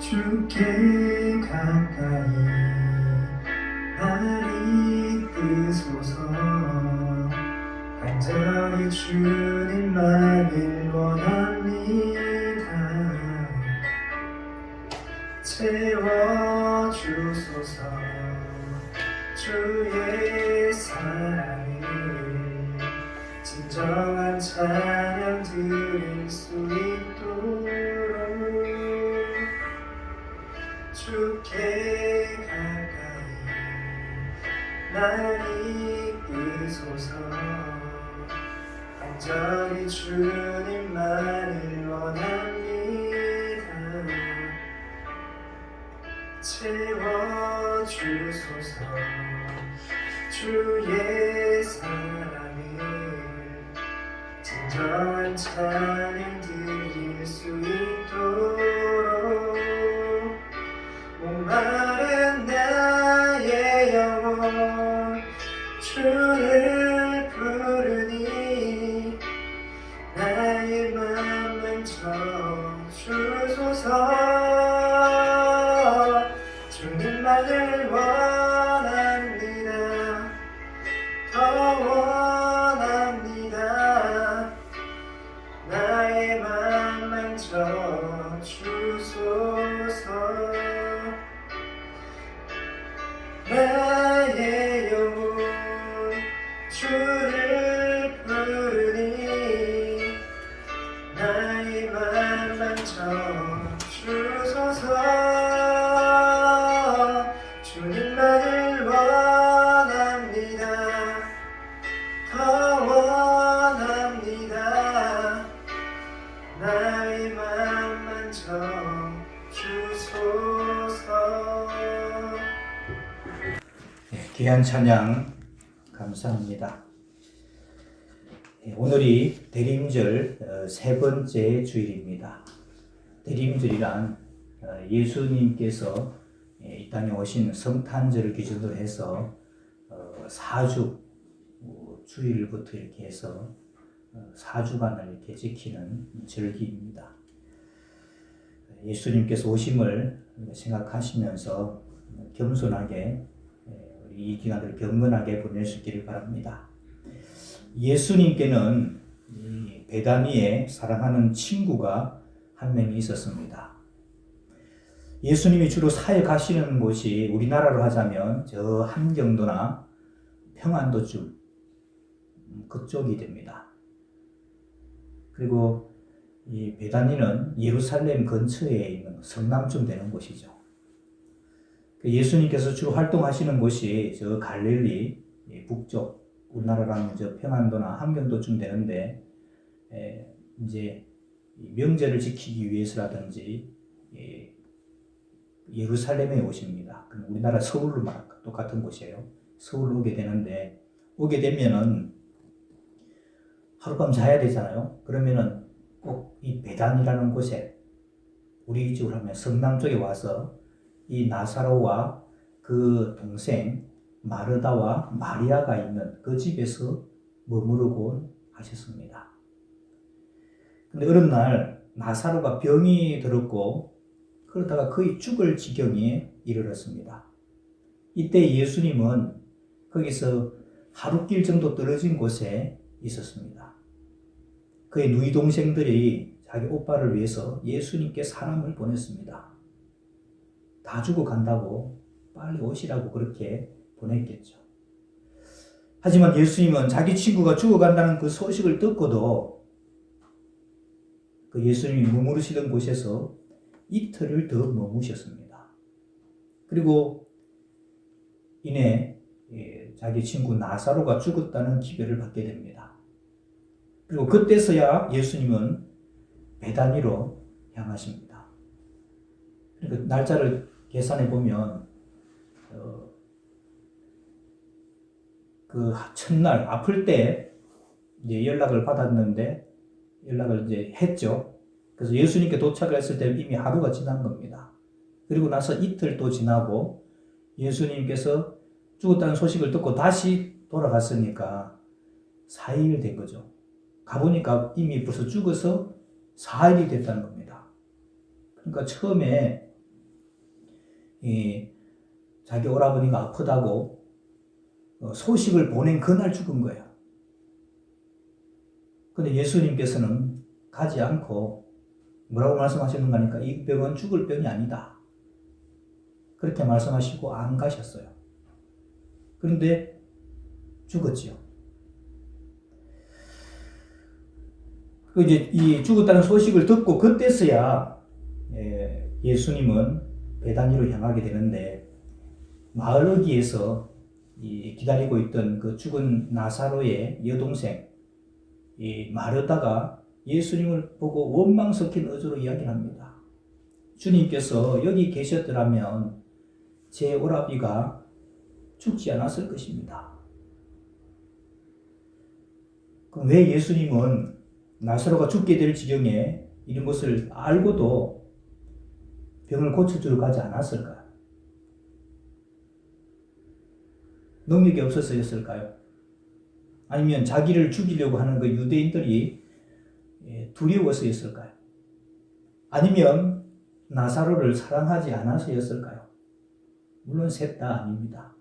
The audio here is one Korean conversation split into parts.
주께 가까이 날 이끄소서. 간절히 주님만을 원합니다. 채워주소서. 주의 사랑을 진정한 찬양 드릴 수 있도록 주께 가까이 날 이끄소서. 간절히 주님만을 원합니다. 채워주소서. 주의 사랑을 진정한 찬양 드릴 수 있도록 목마른 나의 영혼 주를 부르니 나의 맘 만져주소서. 주님만을 원합니다. 더 원합니다. 나의 맘 만져주소서. 나의 영혼 주를 부르니 나의 맘 만져주소서. 주님만을 원합니다. 더 원합니다. 나의 맘 만져주소서. 귀한 찬양 감사합니다. 오늘이 대림절 세 번째 주일입니다. 대림절이란 예수님께서 이 땅에 오신 성탄절을 기준으로 해서 4주 주일부터 이렇게 해서 4주간을 이렇게 지키는 절기입니다. 예수님께서 오심을 생각하시면서 겸손하게 이 기간을 경건하게 보낼 수 있기를 바랍니다. 예수님께는 베다니에 사랑하는 친구가 한 명이 있었습니다. 예수님이 주로 사역하시는 곳이 우리나라로 하자면 저 함경도나 평안도쯤 그쪽이 됩니다. 그리고 이 베다니는 예루살렘 근처에 있는 성남쯤 되는 곳이죠. 예수님께서 주로 활동하시는 곳이 저 갈릴리 북쪽, 우리나라라면 저 평안도나 함경도쯤 되는데, 이제 명절을 지키기 위해서라든지 예루살렘에 오십니다. 우리나라 서울로 똑같은 곳이에요. 서울로 오게 되는데, 오게 되면은 하룻밤 자야 되잖아요. 그러면은 꼭 이 베단이라는 곳에, 우리 집으로 하면 성남 쪽에 와서 이 나사로와 그 동생 마르다와 마리아가 있는 그 집에서 머무르곤 하셨습니다. 근데 어느 날 나사로가 병이 들었고 그러다가 거의 죽을 지경에 이르렀습니다. 이때 예수님은 거기서 하루길 정도 떨어진 곳에 있었습니다. 그의 누이 동생들이 자기 오빠를 위해서 예수님께 사람을 보냈습니다. 다 죽어간다고 빨리 오시라고 그렇게 보냈겠죠. 하지만 예수님은 자기 친구가 죽어간다는 그 소식을 듣고도 그 예수님이 머무르시던 곳에서 이틀을 더 머무셨습니다. 그리고 이내 자기 친구 나사로가 죽었다는 기별을 받게 됩니다. 그리고 그때서야 예수님은 베다니로 향하십니다. 그러니까 날짜를 계산해 보면 그 첫날 아플 때 이제 연락을 받았는데 연락을 이제 했죠. 그래서 예수님께 도착을 했을 때 이미 하루가 지난 겁니다. 그리고 나서 이틀 또 지나고 예수님께서 죽었다는 소식을 듣고 다시 돌아갔으니까 4일 된 거죠. 가보니까 이미 벌써 죽어서 4일이 됐다는 겁니다. 그러니까 처음에 자기 오라버니가 아프다고 소식을 보낸 그날 죽은 거예요. 근데 예수님께서는 가지 않고 뭐라고 말씀하셨는가 하니까 이 병은 죽을 병이 아니다. 그렇게 말씀하시고 안 가셨어요. 그런데 죽었지요. 이제 이 죽었다는 소식을 듣고 그때서야 예수님은 베다니로 향하게 되는데 마을 어귀에서 기다리고 있던 그 죽은 나사로의 여동생 이 마르다가 예수님을 보고 원망 섞인 어조로 이야기를 합니다. 주님께서 여기 계셨더라면 제 오라비가 죽지 않았을 것입니다. 그럼 왜 예수님은 나사로가 죽게 될 지경에 이런 것을 알고도 병을 고쳐주러 가지 않았을까요? 능력이 없어서였을까요? 아니면 자기를 죽이려고 하는 그 유대인들이 두려워서였을까요? 아니면 나사로를 사랑하지 않아서였을까요? 물론 셋 다 아닙니다.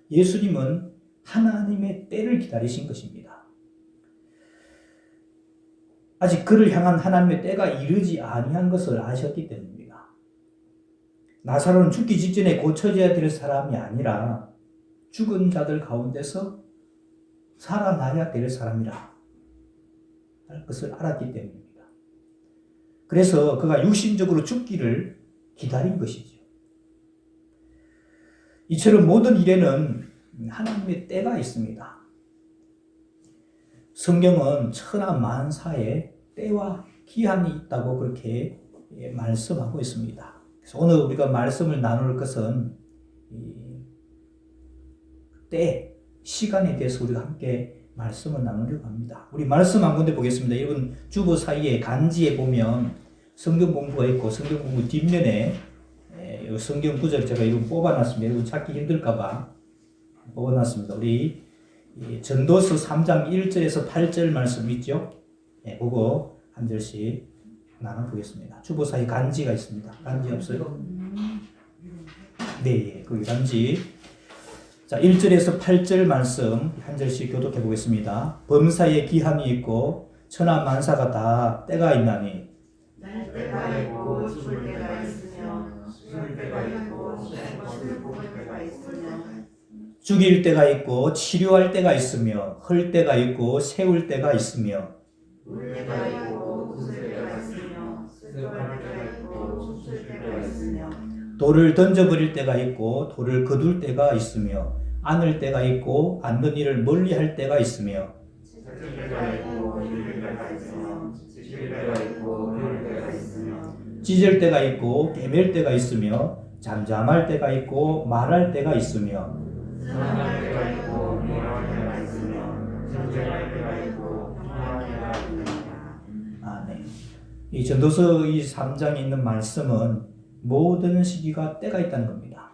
예수님은 하나님의 때를 기다리신 것입니다. 아직 그를 향한 하나님의 때가 이르지 아니한 것을 아셨기 때문입니다. 나사로는 죽기 직전에 고쳐져야 될 사람이 아니라 죽은 자들 가운데서 살아나야 될 사람이라 할 것을 알았기 때문입니다. 그래서 그가 육신적으로 죽기를 기다린 것이죠. 이처럼 모든 일에는 하나님의 때가 있습니다. 성경은 천하 만사에 때와 기한이 있다고 그렇게 말씀하고 있습니다. 그래서 오늘 우리가 말씀을 나눌 것은 때, 시간에 대해서 우리가 함께 말씀을 나누려고 합니다. 우리 말씀 한 군데 보겠습니다. 여러분 주보 사이에 간지에 보면 성경 공부가 있고 성경 공부 뒷면에 성경 구절 제가 이거 뽑아놨습니다. 여러분 찾기 힘들까봐 뽑아놨습니다. 우리 전도서 3장 1절에서 8절 말씀 있죠? 그거 한 절씩 나눠보겠습니다. 주보 사이 간지가 있습니다. 간지 없어요? 네, 거기 간지. 자, 1절에서 8절 말씀 한 절씩 교독해 보겠습니다. 범사에 기한이 있고 천하 만사가 다 때가 있나니 날 때가 있고 죽을 때가 있으며 죽을 때가 있고 것을 볼 때가 있으며 죽일 때가 있고 치료할 때가 있으며 헐 때가 있고 세울 때가 있으며 울 때가 있고 웃을 때가 있으며 슬퍼할 때가 있고 춤출 때가 있으며 돌을 던져버릴 때가 있고 돌을 거둘 때가 있으며 안을 때가 있고 안는 일을 멀리할 때가 있으며 찢을 때가 있고 이를 때가 있으며 지킬 때가 있고 이를 때가 있으며 찢을 때가 있고 깨맬 때가 있으며 잠잠할 때가 있고 말할 때가 있으며 사랑할 때가 있고 미워할 때가 있으며 전쟁할 때가 있고 평화할 때가 있느니라. 네. 이 전도서 이 3장에 있는 말씀은 모든 시기가 때가 있다는 겁니다.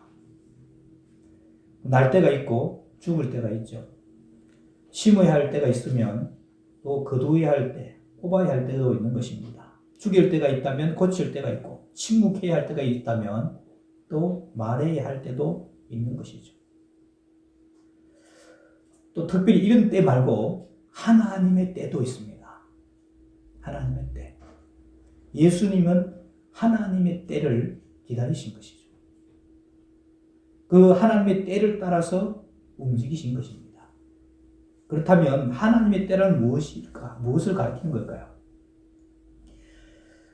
날 때가 있고 죽을 때가 있죠. 심어야 할 때가 있으면 또 거두어야 할 때, 뽑아야 할 때도 있는 것입니다. 죽일 때가 있다면 고칠 때가 있고 침묵해야 할 때가 있다면 또 말해야 할 때도 있는 것이죠. 또 특별히 이런 때 말고 하나님의 때도 있습니다. 하나님의 때. 예수님은 하나님의 때를 기다리신 것이죠. 그 하나님의 때를 따라서 움직이신 것입니다. 그렇다면 하나님의 때란 무엇일까? 무엇을 가리키는 걸까요?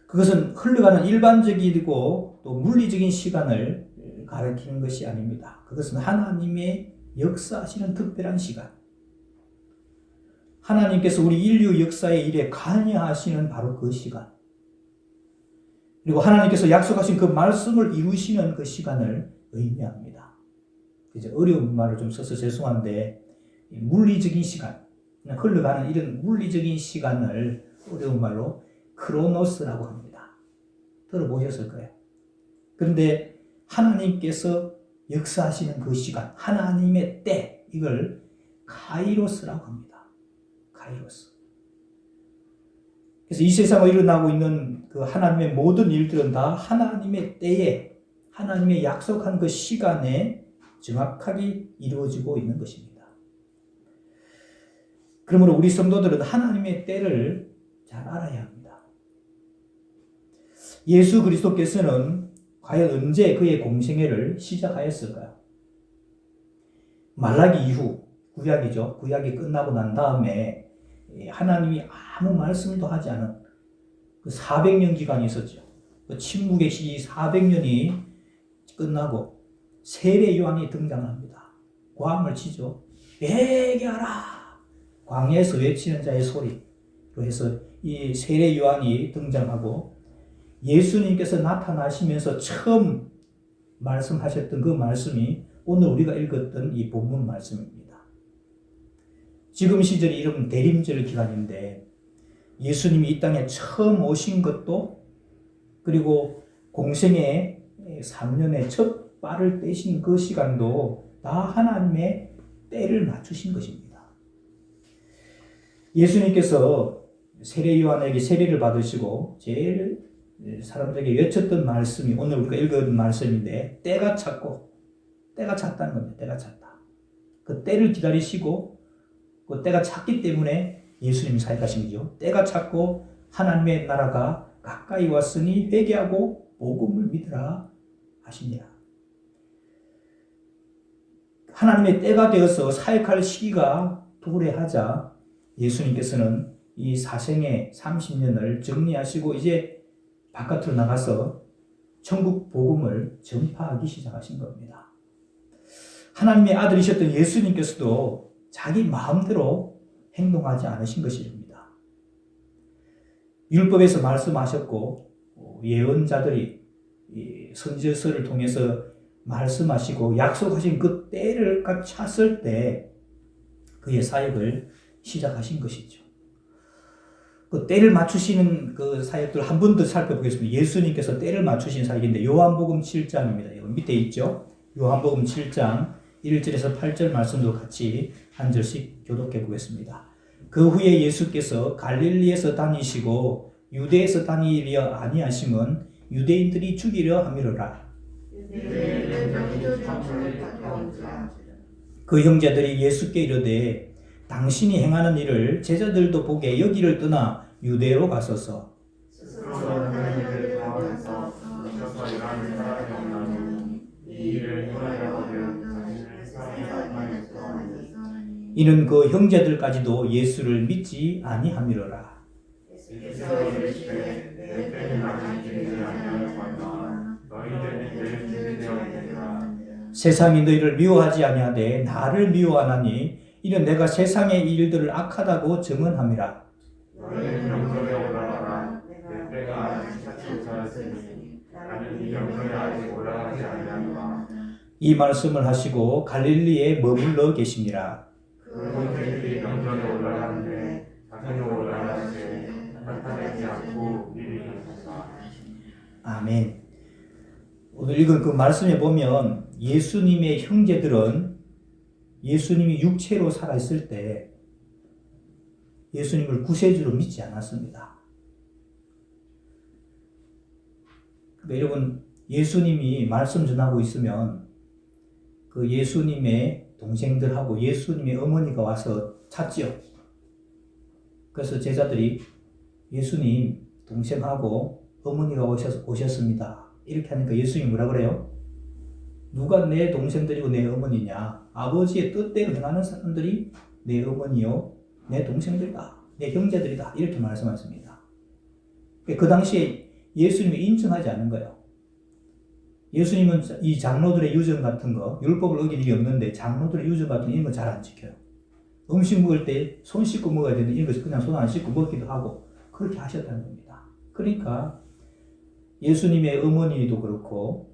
그것은 흘러가는 일반적이고 또 물리적인 시간을 가리키는 것이 아닙니다. 그것은 하나님의 역사하시는 특별한 시간. 하나님께서 우리 인류 역사의 일에 관여하시는 바로 그 시간. 그리고 하나님께서 약속하신 그 말씀을 이루시는 그 시간을 의미합니다. 이제 어려운 말을 좀 써서 죄송한데 물리적인 시간, 흘러가는 이런 물리적인 시간을 어려운 말로 크로노스라고 합니다. 들어보셨을 거예요. 그런데 하나님께서 역사하시는 그 시간, 하나님의 때, 이걸 카이로스라고 합니다. 카이로스. 그래서 이 세상에 일어나고 있는 그 하나님의 모든 일들은 다 하나님의 때에 하나님의 약속한 그 시간에 정확하게 이루어지고 있는 것입니다. 그러므로 우리 성도들은 하나님의 때를 잘 알아야 합니다. 예수 그리스도께서는 과연 언제 그의 공생애를 시작하였을까요? 말라기 이후, 구약이죠. 구약이 끝나고 난 다음에 하나님이 아무 말씀도 하지 않은 그 400년 기간이 있었죠. 그 침묵의 시기 400년이 끝나고 세례 요한이 등장합니다. 고함을 치죠. 회개하라! 광야에서 외치는 자의 소리로 해서 이 세례 요한이 등장하고 예수님께서 나타나시면서 처음 말씀하셨던 그 말씀이 오늘 우리가 읽었던 이 본문 말씀입니다. 지금 시절이 이름 대림절 기간인데 예수님이 이 땅에 처음 오신 것도 그리고 공생의 3년의 첫 발을 떼신 그 시간도 다 하나님의 때를 맞추신 것입니다. 예수님께서 세례 요한에게 세례를 받으시고 제일 사람들에게 외쳤던 말씀이 오늘 우리가 읽은 말씀인데 때가 찼고 때가 찼다는 겁니다. 때가 찼다. 그 때를 기다리시고 그 때가 찼기 때문에 예수님이 사역하신 거죠. 때가 찼고 하나님의 나라가 가까이 왔으니 회개하고 복음을 믿으라 하시니라. 하나님의 때가 되어서 사역할 시기가 도래하자 예수님께서는 이 사생의 30년을 정리하시고 이제 바깥으로 나가서 천국 복음을 전파하기 시작하신 겁니다. 하나님의 아들이셨던 예수님께서도 자기 마음대로 행동하지 않으신 것입니다. 율법에서 말씀하셨고 예언자들이 선지서를 통해서 말씀하시고 약속하신 그 때를 딱 찼을 때 그의 사역을 시작하신 것이죠. 그 때를 맞추시는 그 사역들 한 번 더 살펴보겠습니다. 예수님께서 때를 맞추신 사역인데 요한복음 7장입니다. 여기 밑에 있죠. 요한복음 7장 1절에서 8절 말씀도 같이 한 절씩 교독해 보겠습니다. 그 후에 예수께서 갈릴리에서 다니시고 유대에서 다니려 아니하심은 유대인들이 죽이려 함이로라. 그 형제들이 예수께 이르되 당신이 행하는 일을 제자들도 보게 여기를 떠나 유대로 가소서. 이는 그 형제들까지도 예수를 믿지 아니함이로라. 세상이 너희를 미워하지 아니하되 나를 미워하나니 이는 내가 세상의 일들을 악하다고 증언함이라. 너희는 영전에 올라가라. 내 때가 아직 차지 못하였으니 나는 이 영전에 아직 올라가지 아니하노라. 이 말씀을 하시고 갈릴리에 머물러 계시니라. 그 형제들이 영전에 올라가는데 자기는 올라가시되 나타내지 않고 미리 가시라. 아멘. 오늘 읽은 그 말씀에 보면 예수님의 형제들은 예수님이 육체로 살아있을 때 예수님을 구세주로 믿지 않았습니다. 그러니까 여러분 예수님이 말씀 전하고 있으면 그 예수님의 동생들하고 예수님의 어머니가 와서 찾지요. 그래서 제자들이 예수님 동생하고 어머니가 오셨습니다. 이렇게 하니까 예수님이 뭐라 그래요? 누가 내 동생들이고 내 어머니냐? 아버지의 뜻대로 행하는 사람들이 내 어머니요, 내 동생들이다, 내 형제들이다. 이렇게 말씀하십니다. 그 당시에 예수님이 인정하지 않은 거예요. 예수님은 이 장로들의 유전 같은 거, 율법을 어긴 일이 없는데 장로들의 유전 같은 이런 거 잘 안 지켜요. 음식 먹을 때 손 씻고 먹어야 되는데 이런 거 그냥 손 안 씻고 먹기도 하고 그렇게 하셨다는 겁니다. 그러니까 예수님의 어머니도 그렇고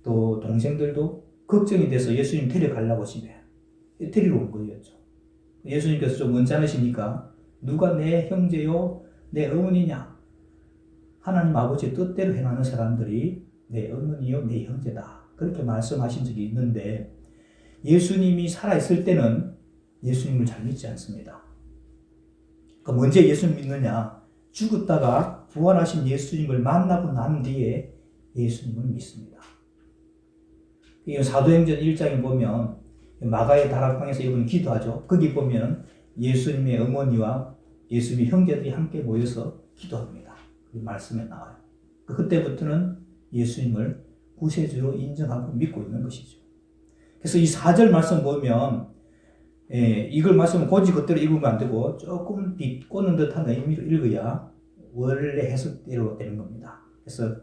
또 동생들도 걱정이 돼서 예수님 데려가려고 집에 데리러 온 거였죠. 예수님께서 좀 언짢으시니까 누가 내 형제요 내 어머니냐? 하나님 아버지의 뜻대로 행하는 사람들이 내 어머니요 내 형제다. 그렇게 말씀하신 적이 있는데 예수님이 살아있을 때는 예수님을 잘 믿지 않습니다. 그럼 언제 예수님 믿느냐? 죽었다가 부활하신 예수님을 만나고 난 뒤에 예수님을 믿습니다. 이 사도행전 1장에 보면 마가의 다락방에서 이분 기도하죠. 거기 보면 예수님의 어머니와 예수님의 형제들이 함께 모여서 기도합니다. 그 말씀에 나와요. 그때부터는 예수님을 구세주로 인정하고 믿고 있는 것이죠. 그래서 이 4절 말씀 보면 이걸 말씀을 고지 그대로 읽으면 안 되고 조금 비꼬는 듯한 의미로 읽어야 원래 해석대로 되는 겁니다. 그래서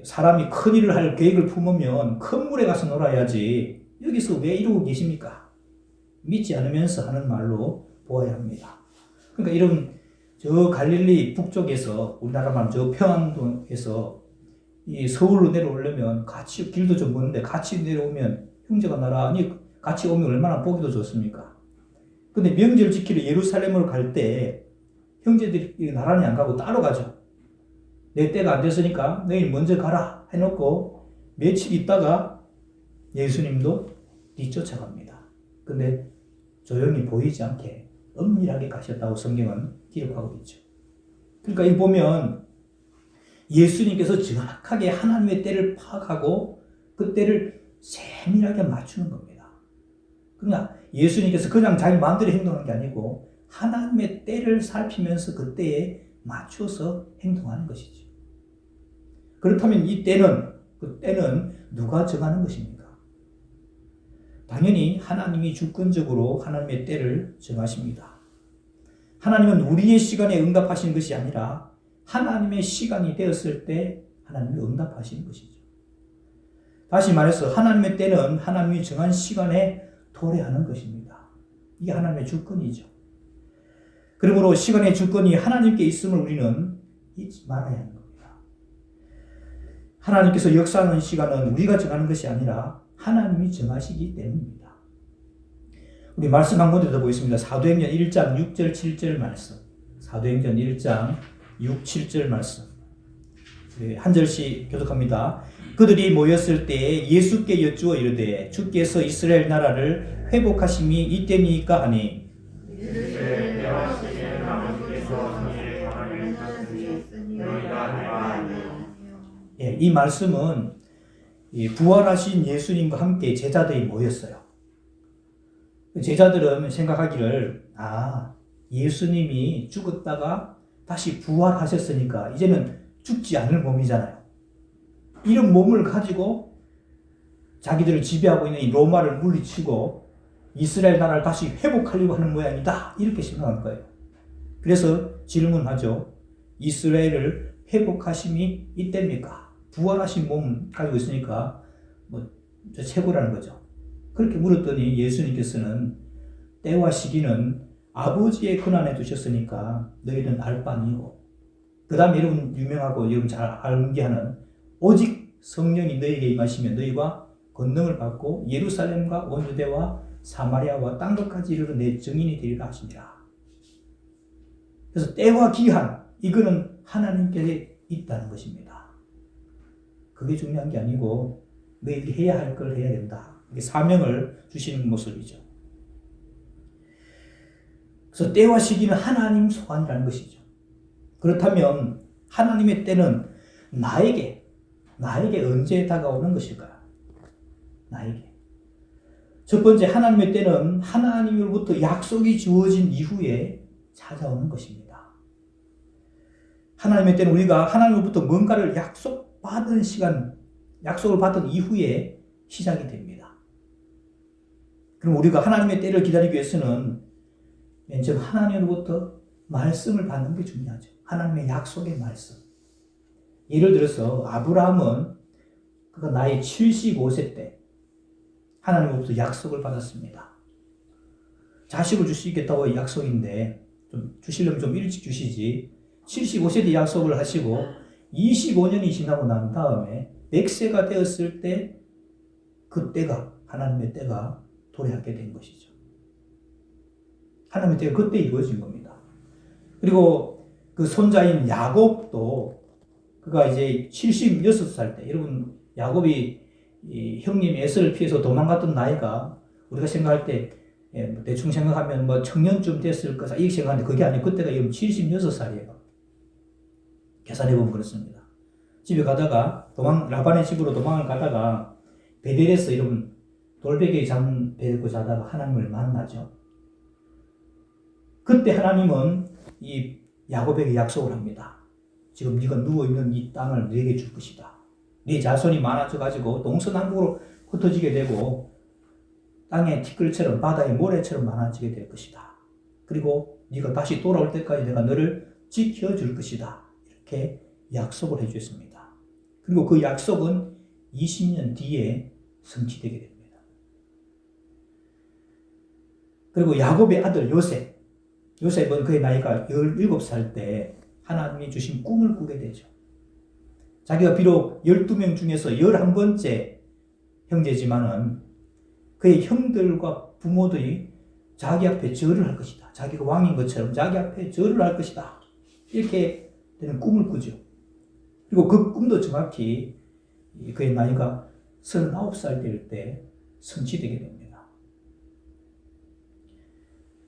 사람이 큰 일을 할 계획을 품으면 큰 물에 가서 놀아야지 여기서 왜 이러고 계십니까? 믿지 않으면서 하는 말로 보아야 합니다. 그러니까 이런 저 갈릴리 북쪽에서 우리나라 말하면 저 평안도에서 이 서울로 내려오려면 같이 길도 좀 먼데 같이 내려오면 형제가 나란히 같이 오면 얼마나 보기도 좋습니까? 근데 명절 지키러 예루살렘으로 갈 때 형제들이 나란히 안 가고 따로 가죠. 내 때가 안 됐으니까 너희 먼저 가라 해놓고 며칠 있다가 예수님도 뒤쫓아갑니다. 근데 조용히 보이지 않게 은밀하게 가셨다고 성경은 기록하고 있죠. 그러니까 이 보면 예수님께서 정확하게 하나님의 때를 파악하고 그 때를 세밀하게 맞추는 겁니다. 그러니까 예수님께서 그냥 자기 마음대로 행동하는 게 아니고 하나님의 때를 살피면서 그 때에 맞춰서 행동하는 것이죠. 그렇다면 이 때는, 그 때는 누가 정하는 것입니까? 당연히 하나님이 주권적으로 하나님의 때를 정하십니다. 하나님은 우리의 시간에 응답하시는 것이 아니라 하나님의 시간이 되었을 때 하나님이 응답하시는 것이죠. 다시 말해서 하나님의 때는 하나님이 정한 시간에 도래하는 것입니다. 이게 하나님의 주권이죠. 그러므로 시간의 주권이 하나님께 있음을 우리는 잊지 말아야 하는 겁니다. 하나님께서 역사하는 시간은 우리가 정하는 것이 아니라 하나님이 정하시기 때문입니다. 우리 말씀 한 군데 더 보겠습니다. 사도행전 1장 6절 7절 말씀. 사도행전 1장 6, 7절 말씀. 한 절씩 교독합니다. 그들이 모였을 때에 예수께 여쭈어 이르되 주께서 이스라엘 나라를 회복하심이 이때니까 하니 이 말씀은 부활하신 예수님과 함께 제자들이 모였어요. 제자들은 생각하기를 예수님이 죽었다가 다시 부활하셨으니까 이제는 죽지 않을 몸이잖아요. 이런 몸을 가지고 자기들을 지배하고 있는 이 로마를 물리치고 이스라엘 나라를 다시 회복하려고 하는 모양이다. 이렇게 생각한 거예요. 그래서 질문하죠. 이스라엘을 회복하심이 이때입니까? 부활하신 몸 가지고 있으니까 최고라는 거죠. 그렇게 물었더니 예수님께서는 때와 시기는 아버지의 권한에 두셨으니까 너희는 알 바 아니고 그 다음에 여러분 유명하고 여러분 잘 암기하는 오직 성령이 너희에게 임하시면 너희가 권능을 받고 예루살렘과 온 유대와 사마리아와 땅 끝까지 이르러 내 증인이 되리라 하시니라. 그래서 때와 기한 이거는 하나님께 있다는 것입니다. 그게 중요한 게 아니고 너희들이 해야 할 걸 해야 된다. 이게 사명을 주시는 모습이죠. 그래서 때와 시기는 하나님 소관이라는 것이죠. 그렇다면 하나님의 때는 나에게 언제 다가오는 것일까요? 나에게. 첫 번째 하나님의 때는 하나님으로부터 약속이 주어진 이후에 찾아오는 것입니다. 하나님의 때는 우리가 하나님으로부터 뭔가를 약속받은 시간, 약속을 받은 이후에 시작이 됩니다. 그럼 우리가 하나님의 때를 기다리기 위해서는 먼저 하나님으로부터 말씀을 받는 게 중요하죠. 하나님의 약속의 말씀. 예를 들어서 아브라함은 그가 나이 75세 때 하나님으로부터 약속을 받았습니다. 자식을 주시겠다고 약속인데 좀 주시려면 좀 일찍 주시지. 75세 때 약속을 하시고 25년이 지나고 난 다음에 100세가 되었을 때 그때가 하나님의 때가 도래하게 된 것이죠. 하나님의 때가 그때 이루어진 겁니다. 그리고 그 손자인 야곱도 그가 이제 76살 때, 여러분 야곱이 이 형님 에서를 피해서 도망갔던 나이가 우리가 생각할 때 대충 생각하면 청년쯤 됐을 거다 이렇게 생각하는데 그게 아니고 그때가 76살이에요. 계산해보면 그렇습니다. 집에 가다가 라반의 집으로 도망을 가다가 베델에서 이런 돌베개에 잠 베고 자다가 하나님을 만나죠. 그때 하나님은 이 야곱에게 약속을 합니다. 지금 네가 누워있는 이 땅을 네게 줄 것이다. 네 자손이 많아져가지고 동서남북으로 흩어지게 되고 땅의 티끌처럼 바다의 모래처럼 많아지게 될 것이다. 그리고 네가 다시 돌아올 때까지 내가 너를 지켜줄 것이다. 이렇게 약속을 해주셨습니다. 그리고 그 약속은 20년 뒤에 성취되게 됩니다. 그리고 야곱의 아들 요셉은 그의 나이가 17살 때 하나님이 주신 꿈을 꾸게 되죠. 자기가 비록 12명 중에서 11번째 형제지만은 그의 형들과 부모들이 자기 앞에 절을 할 것이다. 자기가 왕인 것처럼 자기 앞에 절을 할 것이다. 이렇게 되는 꿈을 꾸죠. 그리고 그 꿈도 정확히 그의 나이가 39살 될 때 성취되게 됩니다.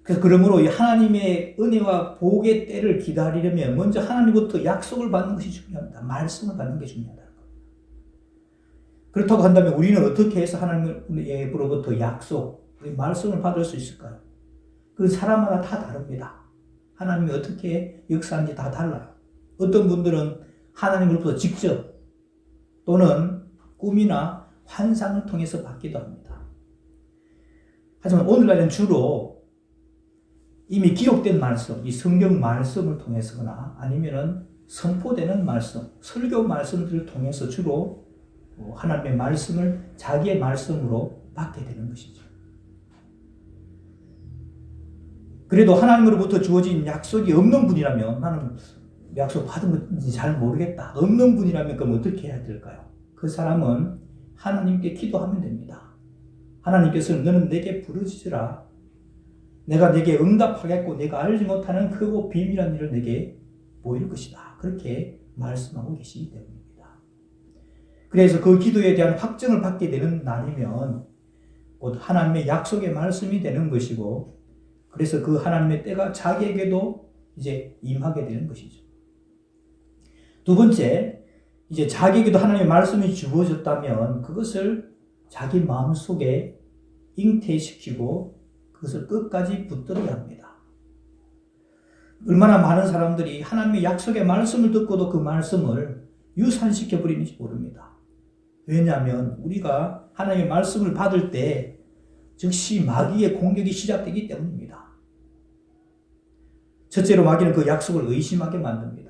그래서 그러므로 이 하나님의 은혜와 복의 때를 기다리려면 먼저 하나님부터 약속을 받는 것이 중요합니다. 말씀을 받는 게 중요하다는 겁니다. 그렇다고 한다면 우리는 어떻게 해서 하나님으로부터 약속, 말씀을 받을 수 있을까요? 그 사람마다 다 다릅니다. 하나님이 어떻게 역사하는지 다 달라요. 어떤 분들은 하나님으로부터 직접 또는 꿈이나 환상을 통해서 받기도 합니다. 하지만 오늘날은 주로 이미 기록된 말씀, 이 성경 말씀을 통해서거나 아니면은 선포되는 말씀, 설교 말씀들을 통해서 주로 하나님의 말씀을 자기의 말씀으로 받게 되는 것이죠. 그래도 하나님으로부터 주어진 약속이 없는 분이라면 나는 약속 받은 건지 잘 모르겠다. 없는 분이라면 그럼 어떻게 해야 될까요? 그 사람은 하나님께 기도하면 됩니다. 하나님께서는 너는 내게 부르짖으라. 내가 내게 응답하겠고 내가 알지 못하는 크고 비밀한 일을 내게 보일 것이다. 그렇게 말씀하고 계시기 때문입니다. 그래서 그 기도에 대한 확증을 받게 되는 날이면 곧 하나님의 약속의 말씀이 되는 것이고 그래서 그 하나님의 때가 자기에게도 이제 임하게 되는 것이죠. 두 번째, 이제 자기에게도 하나님의 말씀이 주어졌다면 그것을 자기 마음속에 잉태시키고 그것을 끝까지 붙들어야 합니다. 얼마나 많은 사람들이 하나님의 약속의 말씀을 듣고도 그 말씀을 유산시켜버리는지 모릅니다. 왜냐하면 우리가 하나님의 말씀을 받을 때 즉시 마귀의 공격이 시작되기 때문입니다. 첫째로 마귀는 그 약속을 의심하게 만듭니다.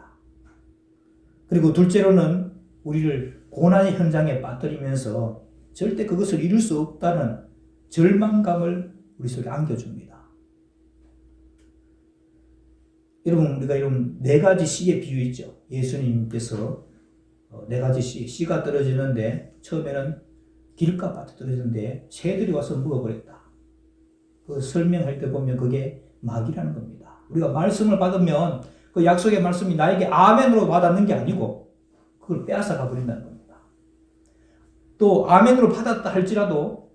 그리고 둘째로는 우리를 고난의 현장에 빠뜨리면서 절대 그것을 이룰 수 없다는 절망감을 우리 속에 안겨줍니다. 여러분, 우리가 이런 4가지 씨의 비유 있죠. 예수님께서 4가지 씨가 떨어지는데 처음에는 길가밭에 떨어지는데 새들이 와서 먹어버렸다. 그 설명할 때 보면 그게 마귀라는 겁니다. 우리가 말씀을 받으면 그 약속의 말씀이 나에게 아멘으로 받았는 게 아니고 그걸 빼앗아 가버린다는 겁니다. 또 아멘으로 받았다 할지라도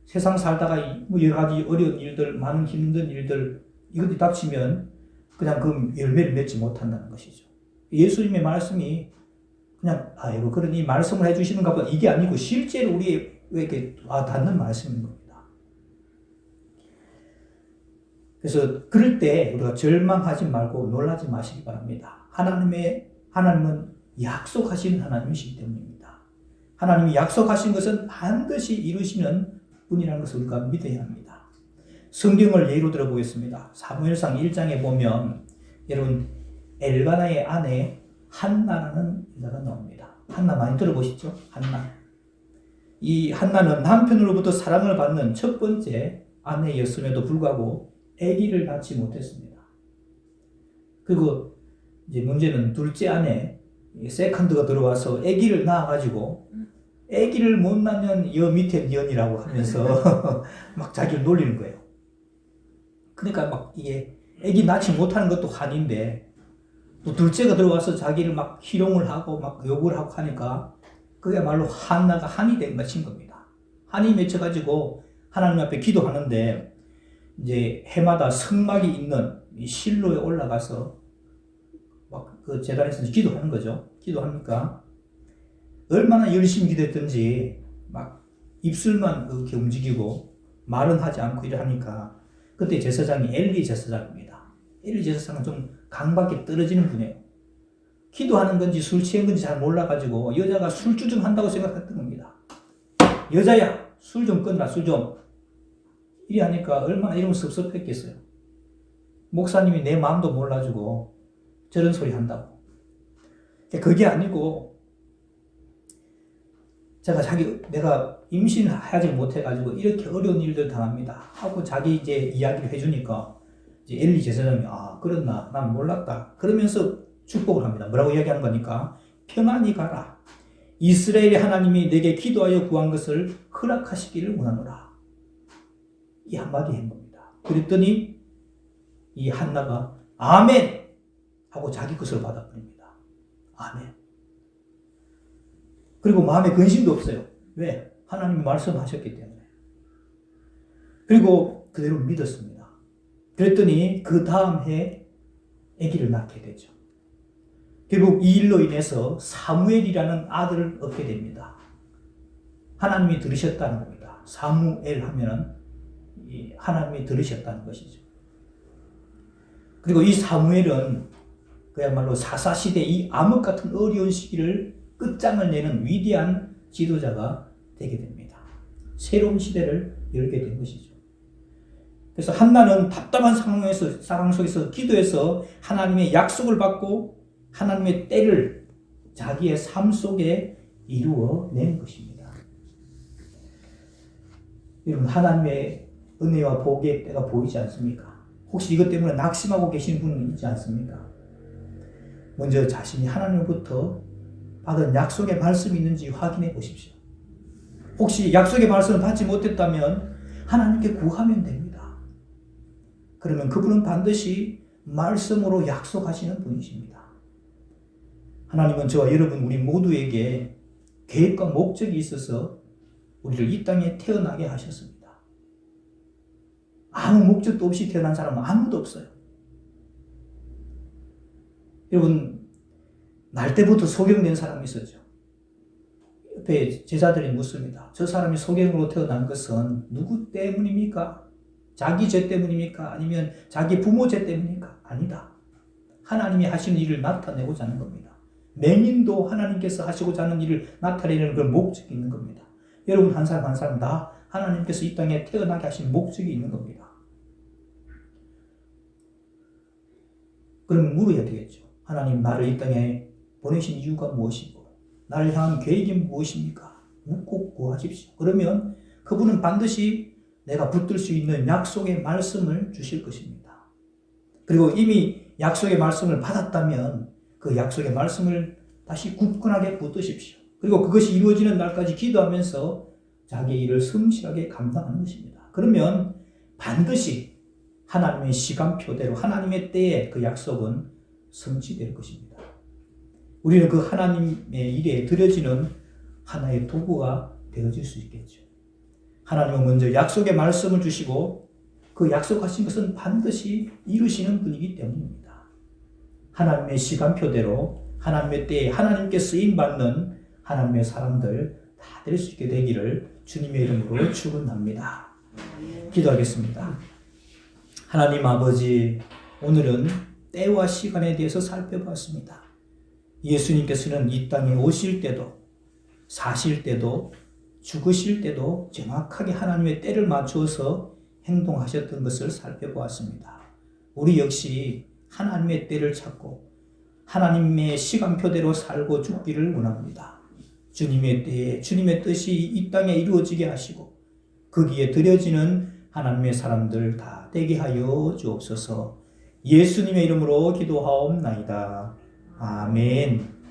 세상 살다가 여러 가지 어려운 일들, 많은 힘든 일들 이것들이 닥치면 그냥 그 열매를 맺지 못한다는 것이죠. 예수님의 말씀이 그냥 아이고 그러니 말씀을 해주시는가 보다 이게 아니고 실제로 우리에게 닿는 말씀인 겁니다. 그래서 그럴 때 우리가 절망하지 말고 놀라지 마시기 바랍니다. 하나님은 약속하신 하나님이시기 때문입니다. 하나님이 약속하신 것은 반드시 이루시는 분이라는 것을 우리가 믿어야 합니다. 성경을 예로 들어보겠습니다. 사무엘상 1장에 보면 여러분 엘가나의 아내 한나라는 여자가 나옵니다. 한나 많이 들어보시죠? 한나. 이 한나는 남편으로부터 사랑을 받는 첫 번째 아내였음에도 불구하고 아기를 낳지 못했습니다. 그리고 이제 문제는 둘째 아내 세컨드가 들어와서 아기를 낳아가지고 아기를 못 낳는 여 밑에 년이라고 하면서 막 자기를 놀리는 거예요. 그러니까 막 이게 아기 낳지 못하는 것도 한인데 또 둘째가 들어와서 자기를 막 희롱을 하고 막 욕을 하고 하니까 그야말로 한나가 한이 된 것인 겁니다. 한이 맺혀가지고 하나님 앞에 기도하는데 이제 해마다 성막이 있는 이 실로에 올라가서 막 그 제단에서 기도하는 거죠. 기도하니까 얼마나 열심히 기도했든지 막 입술만 이렇게 움직이고 말은 하지 않고 이러하니까 그때 제사장이 엘리 제사장입니다. 엘리 제사장은 좀 강밖에 떨어지는 분이에요. 기도하는 건지 술 취한 건지 잘 몰라가지고 여자가 술주정한다고 생각했던 겁니다. 여자야 술 좀 끊어라 술 좀. 이리 하니까 얼마나 이러면 섭섭했겠어요. 목사님이 내 마음도 몰라주고 저런 소리 한다고. 그게 아니고 내가 임신하지 못해가지고 이렇게 어려운 일들 당합니다 하고 자기 이제 이야기를 해주니까 이제 엘리 제사장이 그렇나 난 몰랐다 그러면서 축복을 합니다. 뭐라고 이야기하는 거니까 평안히 가라. 이스라엘의 하나님이 내게 기도하여 구한 것을 허락하시기를 원하노라. 이 한마디 한 겁니다. 그랬더니 이 한나가 아멘 하고 자기 것으로 받아버립니다. 아멘. 그리고 마음에 근심도 없어요. 왜? 하나님이 말씀하셨기 때문에. 그리고 그대로 믿었습니다. 그랬더니 그 다음 해 아기를 낳게 되죠. 결국 이 일로 인해서 사무엘이라는 아들을 얻게 됩니다. 하나님이 들으셨다는 겁니다. 사무엘 하면은 하나님이 들으셨다는 것이죠. 그리고 이 사무엘은 그야말로 사사시대 이 암흑 같은 어려운 시기를 끝장을 내는 위대한 지도자가 되게 됩니다. 새로운 시대를 열게 된 것이죠. 그래서 한나는 답답한 상황 속에서 기도해서 하나님의 약속을 받고 하나님의 때를 자기의 삶 속에 이루어낸 것입니다. 여러분 하나님의 은혜와 복의 때가 보이지 않습니까? 혹시 이것 때문에 낙심하고 계신 분은 있지 않습니까? 먼저 자신이 하나님으로부터 받은 약속의 말씀이 있는지 확인해 보십시오. 혹시 약속의 말씀을 받지 못했다면 하나님께 구하면 됩니다. 그러면 그분은 반드시 말씀으로 약속하시는 분이십니다. 하나님은 저와 여러분 우리 모두에게 계획과 목적이 있어서 우리를 이 땅에 태어나게 하셨습니다. 아무 목적도 없이 태어난 사람은 아무도 없어요. 여러분 날 때부터 소경된 사람이 있었죠. 옆에 제자들이 묻습니다. 저 사람이 소경으로 태어난 것은 누구 때문입니까? 자기 죄 때문입니까? 아니면 자기 부모 죄 때문입니까? 아니다. 하나님이 하시는 일을 나타내고자 하는 겁니다. 맹인도 하나님께서 하시고자 하는 일을 나타내는 그 목적이 있는 겁니다. 여러분 한 사람 한 사람 다 하나님께서 이 땅에 태어나게 하신 목적이 있는 겁니다. 그럼 물어야 되겠죠. 하나님 나를 이 땅에 보내신 이유가 무엇이고 나를 향한 계획이 무엇입니까? 묻고 구하십시오. 그러면 그분은 반드시 내가 붙들 수 있는 약속의 말씀을 주실 것입니다. 그리고 이미 약속의 말씀을 받았다면 그 약속의 말씀을 다시 굳건하게 붙드십시오. 그리고 그것이 이루어지는 날까지 기도하면서 자기의 일을 성실하게 감당하는 것입니다. 그러면 반드시 하나님의 시간표대로 하나님의 때에 그 약속은 성취될 것입니다. 우리는 그 하나님의 일에 드려지는 하나의 도구가 되어질 수 있겠죠. 하나님은 먼저 약속의 말씀을 주시고 그 약속하신 것은 반드시 이루시는 분이기 때문입니다. 하나님의 시간표대로 하나님의 때에 하나님께 쓰임받는 하나님의 사람들 다 될 수 있게 되기를 주님의 이름으로 축원합니다. 기도하겠습니다. 하나님 아버지, 오늘은 때와 시간에 대해서 살펴봤습니다. 예수님께서는 이 땅에 오실 때도 사실 때도 죽으실 때도 정확하게 하나님의 때를 맞추어서 행동하셨던 것을 살펴보았습니다. 우리 역시 하나님의 때를 찾고 하나님의 시간표대로 살고 죽기를 원합니다. 주님의 때에 주님의 뜻이 이 땅에 이루어지게 하시고 거기에 드려지는 하나님의 사람들 다 되게 하여 주옵소서. 예수님의 이름으로 기도하옵나이다. 아멘.